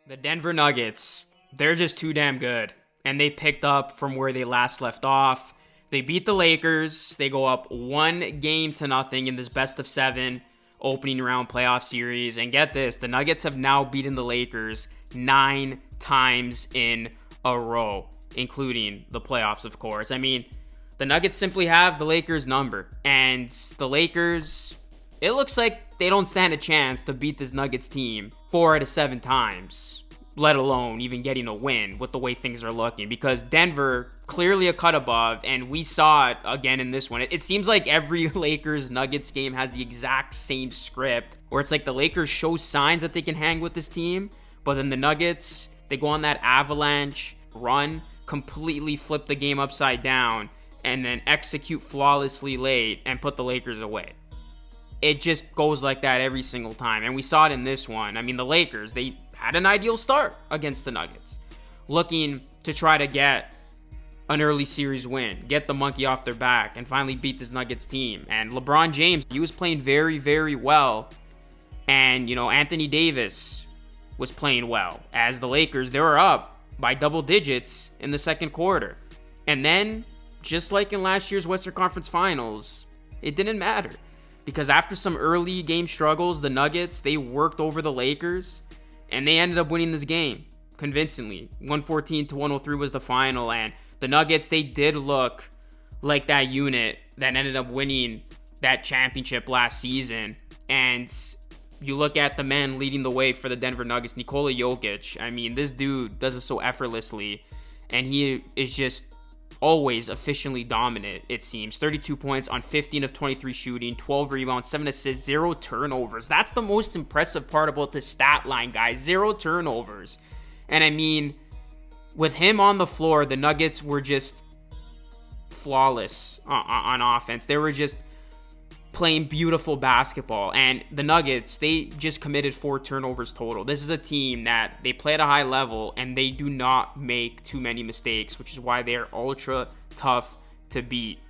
The Denver Nuggets, they're just too damn good. And they picked up from where they last left off. They beat the Lakers. They go up 1-0 in this best of 7 opening round playoff series. And get this, the Nuggets have now beaten the Lakers 9 times in a row, including the playoffs, of course. I mean, the Nuggets simply have the Lakers' number. And the Lakers, it looks like they don't stand a chance to beat this Nuggets team 4 out of 7 times, let alone even getting a win with the way things are looking, because Denver clearly a cut above, and we saw it again in this one. It seems like every Lakers-Nuggets game has the exact same script, where it's like the Lakers show signs that they can hang with this team, but then the Nuggets, they go on that avalanche run, completely flip the game upside down, and then execute flawlessly late and put the Lakers away. It just goes like that every single time, and we saw it in this one. I mean, the Lakers, they had an ideal start against the Nuggets, looking to try to get an early series win, get the monkey off their back, and finally beat this Nuggets team. And LeBron James, he was playing very, very well. And, Anthony Davis was playing well. As the Lakers, they were up by double digits in the second quarter. And then, just like in last year's Western Conference Finals, it didn't matter. Because after some early game struggles, the Nuggets, they worked over the Lakers. And they ended up winning this game convincingly. 114-103 was the final. And the Nuggets, they did look like that unit that ended up winning that championship last season. And you look at the man leading the way for the Denver Nuggets, Nikola Jokic. I mean, this dude does it so effortlessly. And he is just always efficiently dominant, it seems. 32 points on 15 of 23 shooting, 12 rebounds, 7 assists, 0 turnovers. That's the most impressive part about this stat line, guys. 0 turnovers. And I mean, with him on the floor, the Nuggets were just flawless on offense. They were just playing beautiful basketball. And the Nuggets, they just committed 4 turnovers total. This is a team that they play at a high level and they do not make too many mistakes, which is why they are ultra tough to beat.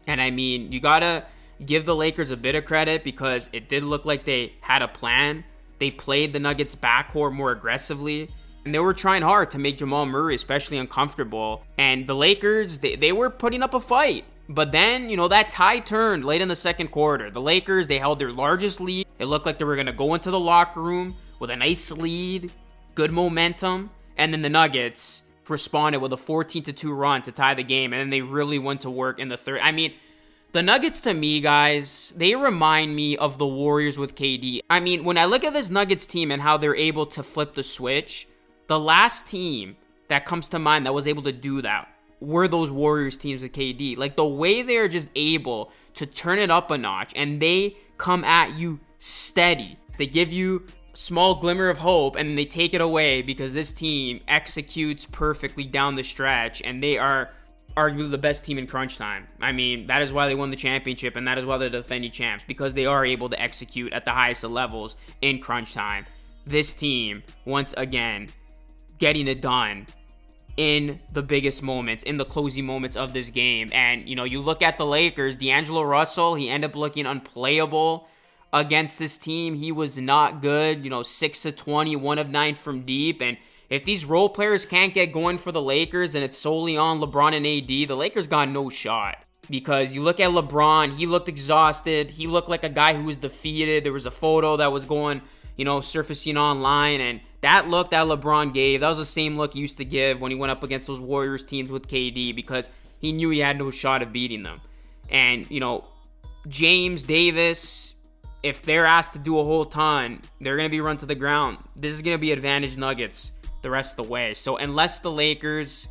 And I mean, you gotta give the Lakers a bit of credit because it did look like they had a plan. They played the Nuggets backcourt more aggressively, and they were trying hard to make Jamal Murray especially uncomfortable. And the Lakers, they were putting up a fight. But then, that tie turned late in the second quarter. The Lakers, they held their largest lead. It looked like they were going to go into the locker room with a nice lead, good momentum. And then the Nuggets responded with a 14-2 run to tie the game. And then they really went to work in the third. I mean, the Nuggets, to me, guys, they remind me of the Warriors with KD. I mean, when I look at this Nuggets team and how they're able to flip the switch, the last team that comes to mind that was able to do that were those Warriors teams with KD. Like, the way they're just able to turn it up a notch and they come at you steady. They give you a small glimmer of hope and then they take it away because this team executes perfectly down the stretch, and they are arguably the best team in crunch time. I mean, that is why they won the championship, and that is why they're defending champs, because they are able to execute at the highest of levels in crunch time. This team, once again, getting it done in the biggest moments, in the closing moments of this game. And, you look at the Lakers, D'Angelo Russell, he ended up looking unplayable against this team. He was not good, 6 of 20, 1 of 9 from deep. And if these role players can't get going for the Lakers and it's solely on LeBron and AD, the Lakers got no shot. Because you look at LeBron, he looked exhausted. He looked like a guy who was defeated. There was a photo that was going, surfacing online, and that look that LeBron gave, that was the same look he used to give when he went up against those Warriors teams with KD, because he knew he had no shot of beating them. And, James, Davis, if they're asked to do a whole ton, they're going to be run to the ground. This is going to be advantage Nuggets the rest of the way. So unless the Lakers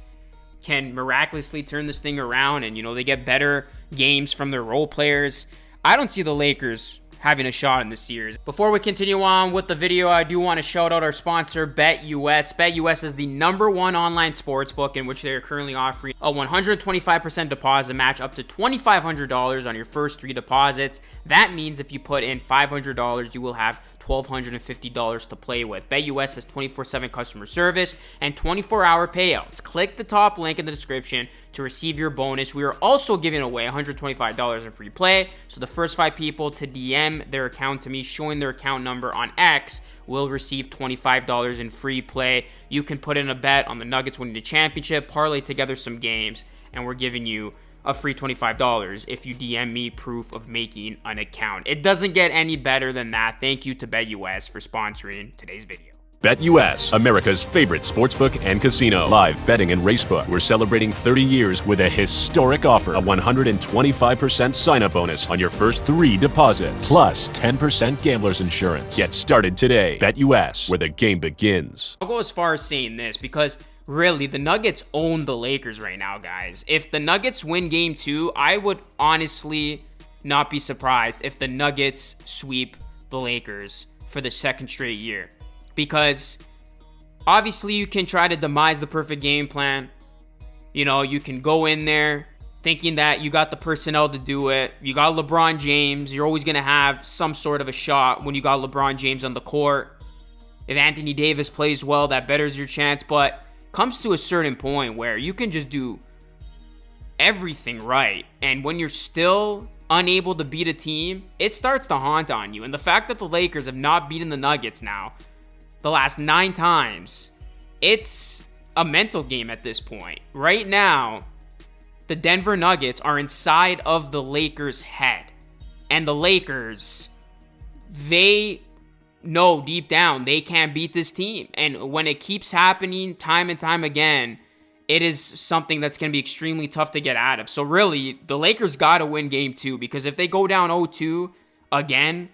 can miraculously turn this thing around and, they get better games from their role players, I don't see the Lakers having a shot in this series. Before we continue on with the video, I do want to shout out our sponsor, BetUS. BetUS is the #1 online sportsbook in which they are currently offering a 125% deposit match up to $2,500 on your first 3 deposits. That means if you put in $500, you will have $1,250 to play with. BetUS has 24/7 customer service and 24-hour payouts. Click the top link in the description to receive your bonus. We are also giving away $125 in free play, so the first 5 people to DM their account to me showing their account number on X will receive $25 in free play. You can put in a bet on the Nuggets winning the championship, parlay together some games, and we're giving you a free $25 if you DM me proof of making an account. It doesn't get any better than that. Thank you to BetUS for sponsoring today's video. BetUS, America's favorite sportsbook and casino. Live betting and racebook. We're celebrating 30 years with a historic offer. A 125% sign-up bonus on your first 3 deposits. Plus 10% gambler's insurance. Get started today. BetUS, where the game begins. I'll go as far as saying this because really, the Nuggets own the Lakers right now, guys. If the Nuggets win Game 2, I would honestly not be surprised if the Nuggets sweep the Lakers for the second straight year. Because obviously you can try to demise the perfect game plan. You know, you can go in there thinking that you got the personnel to do it. You got LeBron James. You're always going to have some sort of a shot when you got LeBron James on the court. If Anthony Davis plays well, that betters your chance. But comes to a certain point where you can just do everything right. And when you're still unable to beat a team, it starts to haunt on you. And the fact that the Lakers have not beaten the Nuggets now the last 9 times, it's a mental game at this point. Right now, the Denver Nuggets are inside of the Lakers' head. And the Lakers, they know deep down they can't beat this team. And when it keeps happening time and time again, it is something that's going to be extremely tough to get out of. So really, the Lakers got to win Game 2, because if they go down 0-2 again,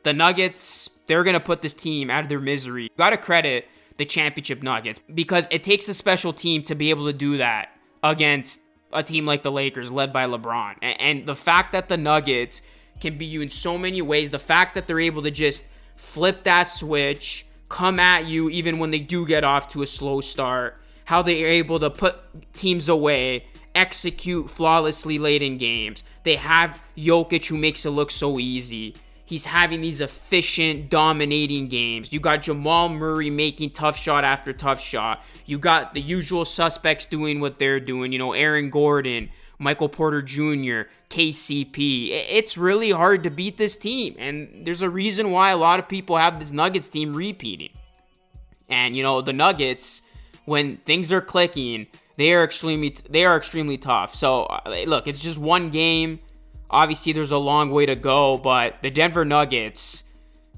the Nuggets, they're going to put this team out of their misery. You got to credit the championship Nuggets, because it takes a special team to be able to do that against a team like the Lakers led by LeBron. And the fact that the Nuggets can beat you in so many ways, the fact that they're able to just flip that switch, come at you even when they do get off to a slow start, how they are able to put teams away, execute flawlessly late in games. They have Jokic, who makes it look so easy. He's having these efficient, dominating games. You got Jamal Murray making tough shot after tough shot. You got the usual suspects doing what they're doing. You know, Aaron Gordon, Michael Porter Jr., KCP. It's really hard to beat this team. And there's a reason why a lot of people have this Nuggets team repeating. And, you know, the Nuggets, when things are clicking, they are extremely tough. So, look, it's just one game. Obviously, there's a long way to go, but the Denver Nuggets,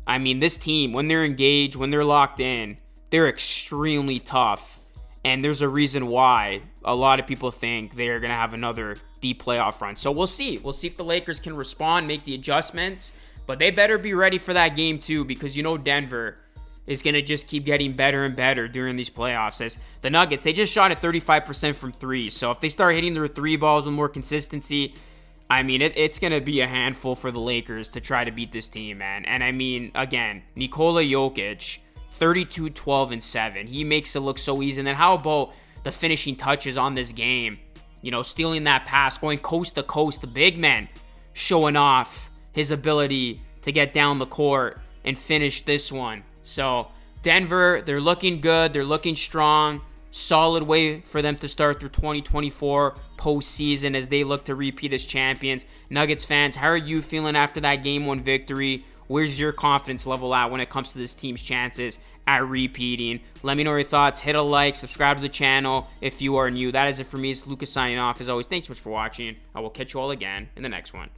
I mean, this team, when they're engaged, when they're locked in, they're extremely tough. And there's a reason why a lot of people think they're going to have another deep playoff run. So we'll see. We'll see if the Lakers can respond, make the adjustments. But they better be ready for that game, too, because you know Denver is going to just keep getting better and better during these playoffs. As the Nuggets, they just shot at 35% from 3. So if they start hitting their 3 balls with more consistency, I mean, it's going to be a handful for the Lakers to try to beat this team, man. And I mean, again, Nikola Jokic, 32, 12, and 7. He makes it look so easy. And then how about the finishing touches on this game? You know, stealing that pass, going coast to coast. The big man showing off his ability to get down the court and finish this one. So, Denver, they're looking good. They're looking strong. Solid way for them to start their 2024 postseason as they look to repeat as champions. Nuggets fans, how are you feeling after that Game 1 victory? Where's your confidence level at when it comes to this team's chances at repeating? Let me know your thoughts. Hit a like, subscribe to the channel if you are new. That is it for me. It's Lucas signing off. As always, thanks so much for watching. I will catch you all again in the next one.